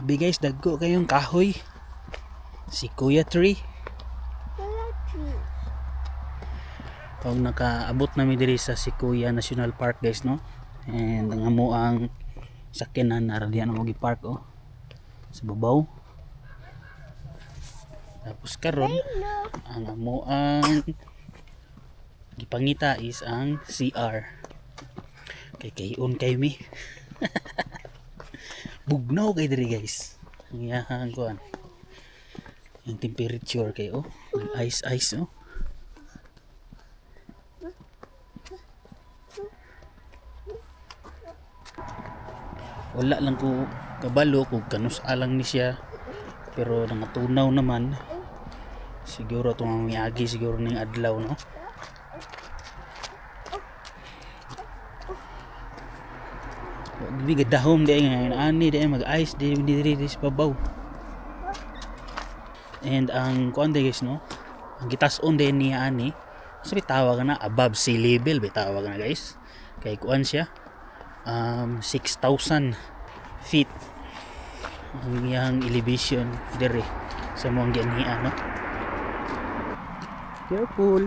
Grabe guys, dagko kayong kahoy. Sequoia tree. Pag nakaabot namin diri sa Sequoia National Park guys, no? And ang amo ang sakyanan na diyan mo gi-park oh. Sa babaw. Tapos karon ang amo ang gipangita is ang CR. Kay kayon kay mi. Bugnaw kay diri guys. Ang iyahang kuan. Yung temperature kay oh, ice oh. Wala lang ko kabalo kung kanus alang ni siya. Pero nangatunaw naman. Siguro itong miyagi siguro ning adlaw no. Biga dahom di ngayon ani di mag-ice di sa babaw. And ang kuan guys no, ang gitas-on din niya ani, sabi tawag na above sea level, bitawag na guys. Kay kuan siya 6,000 feet ang iyang elevation dire sa mong ganiha no. Careful.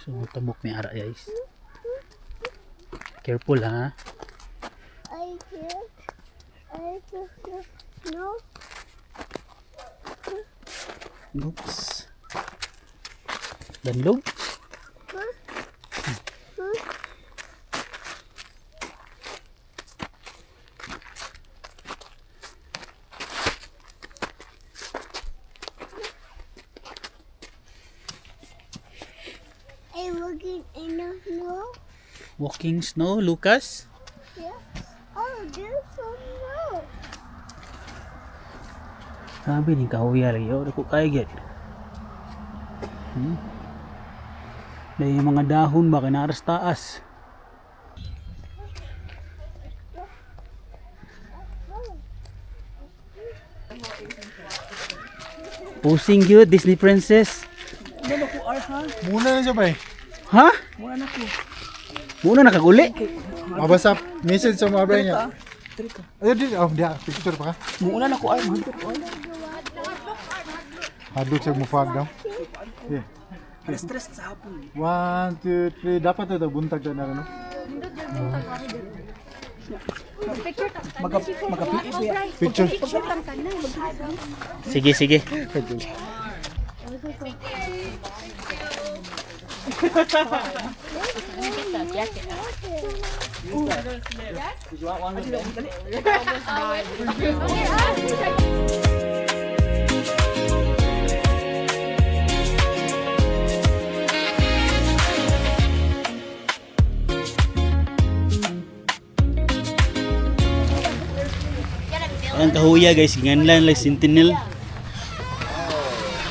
So tabok may ara guys. Careful ha. No. Oops. Danlog. Walking in the snow. Walking snow, Lucas. Yeah. Oh, there's some snow. Sabi ni kahuya lagi, oh, dako kay gid. Dahil yung mga dahon ba kinaras taas. Pusing yun, Disney Princess. Muna na siya ba eh? Ha? Muna nakaguli? Mabasa message sa mga bray niya. Ayun din, dia, picture pa ka? Muna na ko ay mahadot ko. Hadot siya mo fog daw. Yeah. Stress sa hapon. 1, 2, 3, dapat ito buntag na rin, no? Picture. Sige, sige. Ang kahuya guys, nganlan like Sentinel.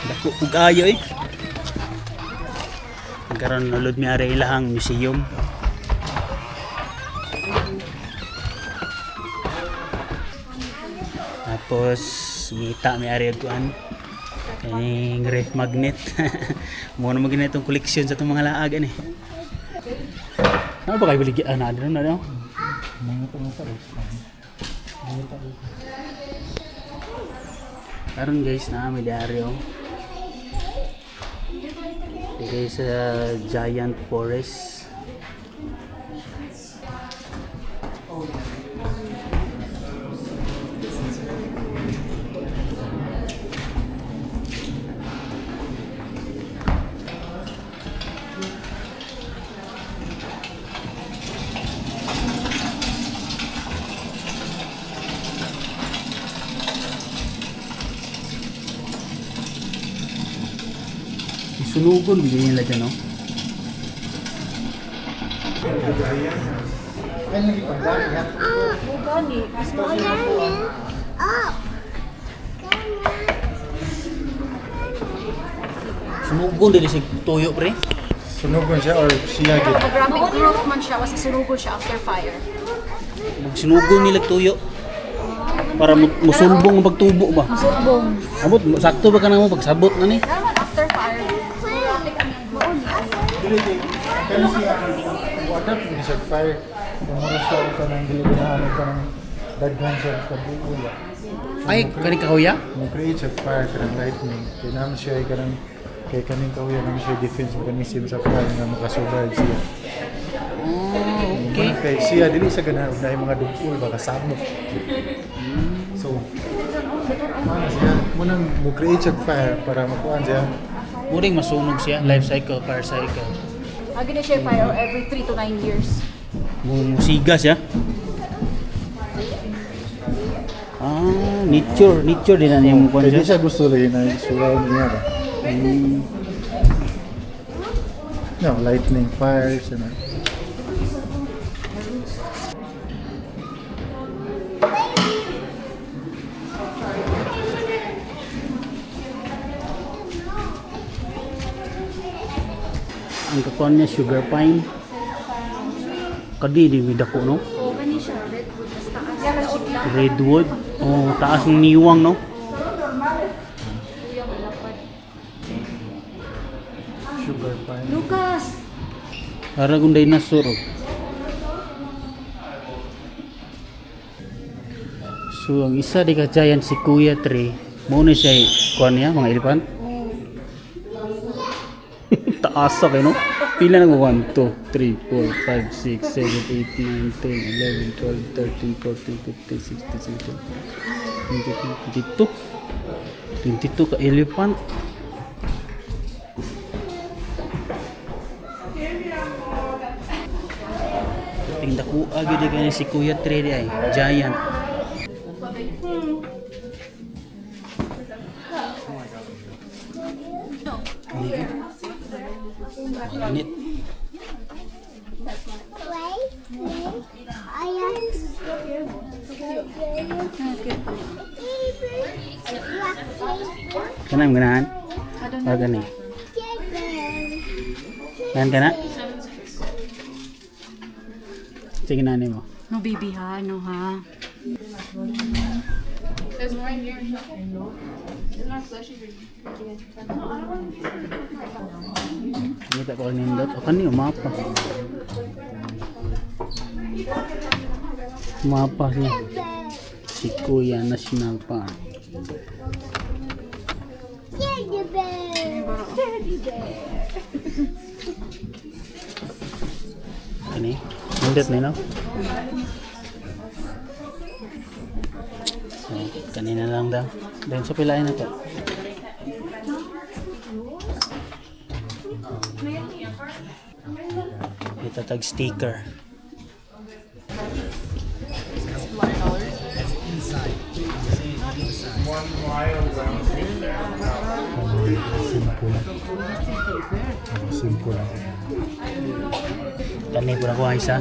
Dako ug ayo eh. Karon nalod mi ari ilahang museum. Tapos ngita mi ari kuan. Ang ref magnet. Mo na magnet itong collection sa itong mga laag ani. Ano ba kayo biligian na ano na? Karon guys na may diaryo. Dito sa giant forest. Sunugon bigyan nila dyan, no? Sunugon din si tuyo, pre. Sunugon siya or siya gid? Rapid growth man siya, kasi sunugon siya after fire. Sinugon nila tuyo. Para musulbong ang pagtubo ba? Sumbong. Abot, sakto ba ka na mo pagsabot na ni? Naman after fire. Traffic ang buon. Kaya siya, adapt din siya fire. Kung muna siya ka ng gilibinahan ka ng daghan siya sa buula. Ay, kani kahuya? Mag-create siya fire ka ng lightning. Kaya naman siya ka ng kay kaning kahuya naman siya defense mechanism sa fire nga makasurvive siya. Okay. Kay siya, dili sa ganahan na mga dugpul ba kasabot. So, ano siya, munang mag-create siya fire para makuhaan siya. Muring masunog siya, life cycle, fire cycle. Agi na siya fire every 3 to 9 years. Musiga siya. Nature din na niya mo Kaya di siya. siya gusto lagi na suraw niya ba? No, lightning fires and Ang kakuan niya, sugar pine. Kadi, di dako, no? O gani siya redwood mas taas. Yan laot lang. Redwood. Oh, taas ng niwang, no? Tuyang lapad. sugar pine. Lucas. Para kung dinosaur. Oh. So, ang isa di ka giant si Kuya Tree. Muna siya, kuan niya, mga elephant. Taas sa kayo, no? Pila na 1, 2, 3, 4, 5, 6, 7, 8, 9, 10, 11, 12, 13, 14, 15, 16, 17, 22 ka elephant. Tingda ko agad din si Kuya Trey di ay giant. Init. Kanang ganahan? O gani? Kan kana? Sige na mo. No baby ha, no ha. Ini tak kalau nindot. O kani mapa. Mapa sih. Si Kuya National Park. Teddy bear. Teddy bear. Ini nindot na no? So, kanina lang daw. Dahil sa pilain na to. Itatag sticker. Simple lang. Kani pura ko ang isa.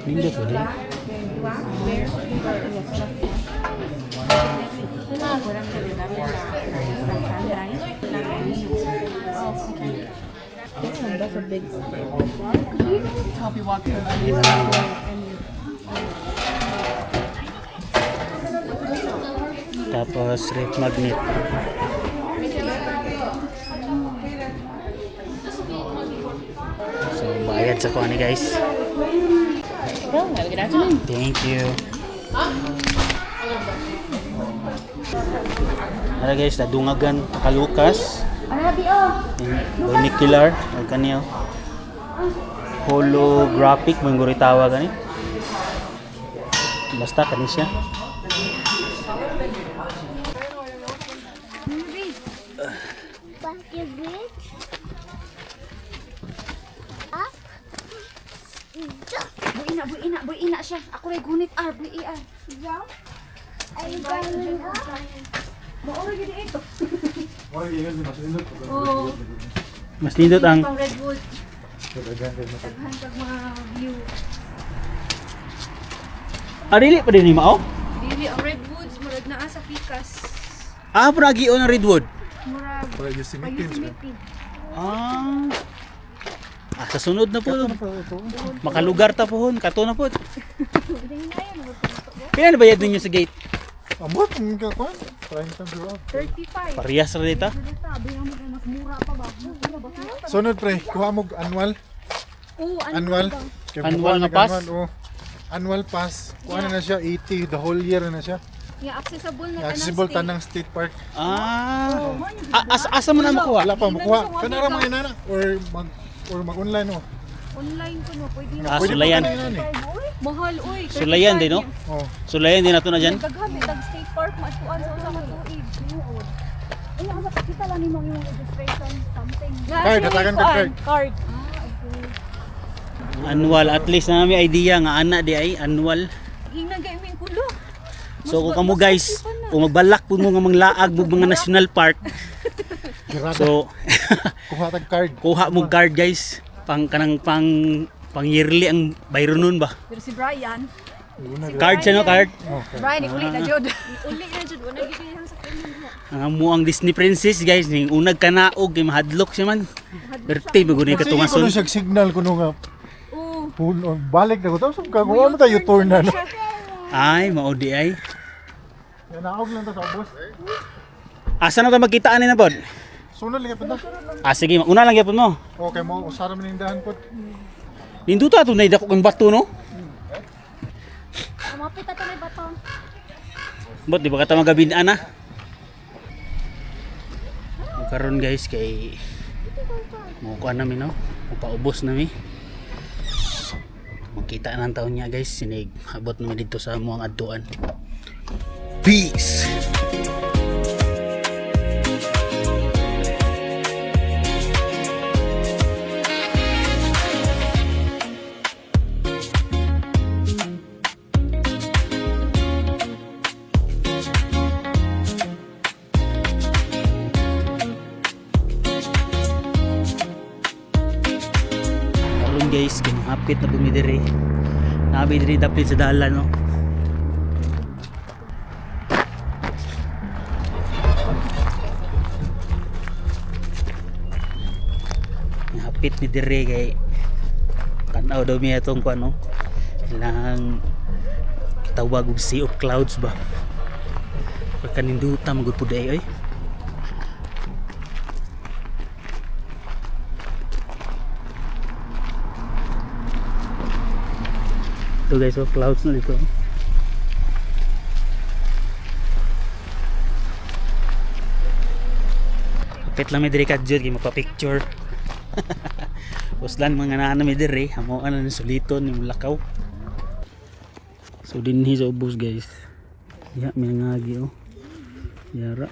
Nindot ko din. Tapos ref magnet. So bayad sa kuha ni guys. Good afternoon. Thank you. Ara guys, nadungagan kalukas. Arabi oh. Binocular o kaniyo. Holographic mo yung tawa gani. Basta kani siya. Bucket bridge. Up. Jump. Buina siya. Ako ray gunit buiar. Jump. Are you going up? Mao gid ito. Oh, yun mas indot. Oh, Mas nindot ang pang redwood. Daghan kay Daghan kag mga view. dili pa din ni mao. Dili ang redwoods murag naa sa pikas. Pragi on ang redwood. Murag para yung simipin siya. pagsimipin. Sa sunod na po. Makalugar ta pohon, kato na po. Dili na yan Pila na bayad ninyo sa gate? Amot, ang kakwan. 30 bro. 35. Parehas ra dito. Sabi nga mo mas mura pa ba? Sunod pre, kuha mo annual. Oo, Annual. Kaya Annual kuha nga nag- pass? Annual, oh. Annual pass. Kuha na siya 80 the whole year na siya. Yeah, accessible na Accessible stay. tanang state park. Asa mo na makuha? Wala pa makuha. Ilan Kanara siya, mga inana or mag-online oh. Online ko no, pwede na. Ah, Pwede sulayan. pa kanina, eh. Mahal, uy. Sulayan din, no? Oh. Sulayan din nato na dyan. Daghan, tag state park, matuan sa usa ka tuig. Ay, ang kita lang ni yung registration something. Card, hatagan ka card. Card. Annual, at least na may idea nga ana di ay annual. Hingnan kay min kulo. So kung kamo guys, kung magbalak po mo nga manglaag mo mga national park, Kirada. so Kuha tag card. kuha mo card guys. Pang kanang pang yearly ang bayro nun ba? Pero si Brian, Card siya no, card. Okay. Brian uli na jud. Uli na jud, wala gid yang sa kanya. Ang amo ang Disney princess guys, ning unag kanaog kay mahadlok siya man. Birthday bago ni Sige ko katungason. siya signal kuno nga. Oo. Balik na ko. Tapos kagawa mo tayo tour na. No? Ay, mao di ay. Yan, naog lang to sa boss. Asa na ta magkita ani na pod? Sunod lang pa. Ah sige, una lang gyapon mo. Okay mo, usara man yung dahan po. Nindo ta tunay dako kang bato no. Mapit ato may bato. Bot di ba ka ta magabinaan na? Karon guys kay mo kuan namin no, paubos nami. Magkita na ang taon niya guys, sinig abot naman dito sa amuang adtuan. Peace. Karon guys, kinahapit na bumidiri. Nabi diri dapit sa dalan no. Hapit ni dire kay tanaw daw mi atong kuan no. Ilang tawag og Sea of Clouds ba. Pagkaninduta magud pud ay. Ito guys, oh, clouds na dito. Kapit lang may diri ka dyan, kaya magpa-picture. Uslan mga nana may diri, hamuan na suliton yung lakaw. So dinhi sa ubos guys. Ya, may nangagi oh. Yara.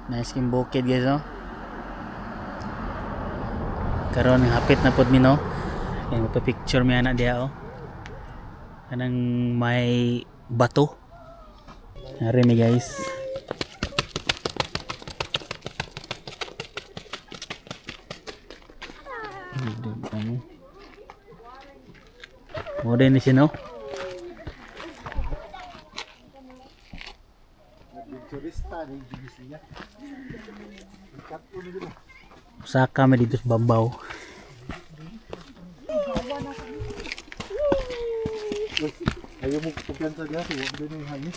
Nice yung bukid guys oh. Karon hapit na pod mi no. Kaya magpa-picture mi ana diha oh. Kanang may bato. Nari mi guys. Modern ni siya no. Turista ni GBC niya. Saka may dito sa babaw. Ayaw mo kumpiyansa diya. Huwag din yung hangin.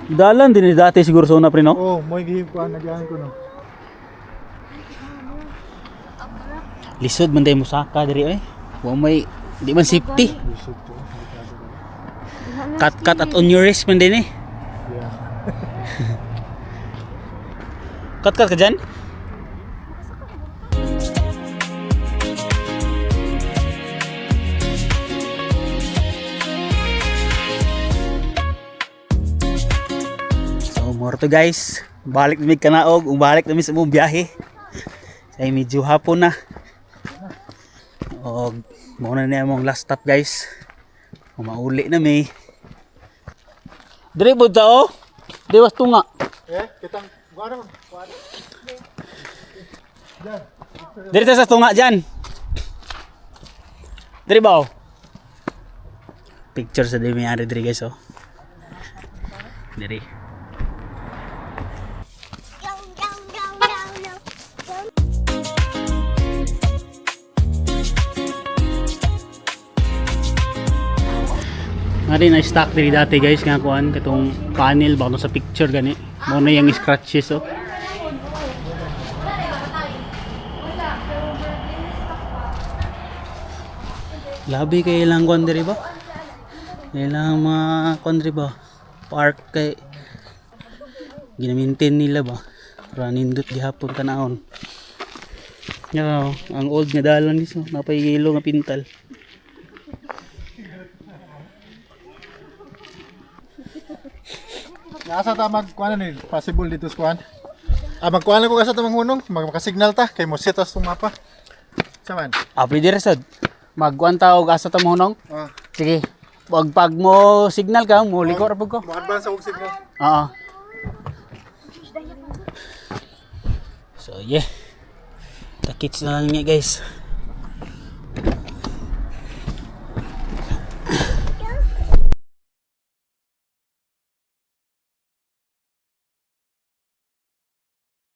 Dalan din ni dati siguro sa una pre no. Oh, mo gihim ko nagyan ko no. Lisod man day mo saka diri eh. Wa may di man safety. Busog to. Cut at on your risk man din eh. Yeah. Cut ka dyan? More to guys. Balik na kanaog, balik na sa mong biyahe. Ay medyo hapon na. O muna na mong last stop guys. Mauli na may. Dire po tao. Dewas tunga. Kitang guarang. Dire sa tunga dyan. Dire ba? Picture sa Demi Rodriguez oh. Dire. Down, down, down, down, down. Nga rin na-stock diri dati guys nga kuan katong panel ba sa picture gani. Mo na yung scratches oh. Labi kay ilang kuan diri ba? Ilang mga kuan diri ba? Park kay ginamintain nila ba? Para nindot gihapon kanahon. Yeah, ang old nga dalan dito, napay-yelo nga pintal. Asa ta magkuan ni possible dito sa kuan. Magkuan lang ko asa ta manghunong, magka-signal ta kay mo set as tong mapa. Saman. Apri dire sad. Magkuan ta og asa ta mohonong. Ah, Sige. Pag mo signal ka, mo liko ra pud ko. mo advance og signal. Oo. So yeah. Takits na lang niya guys.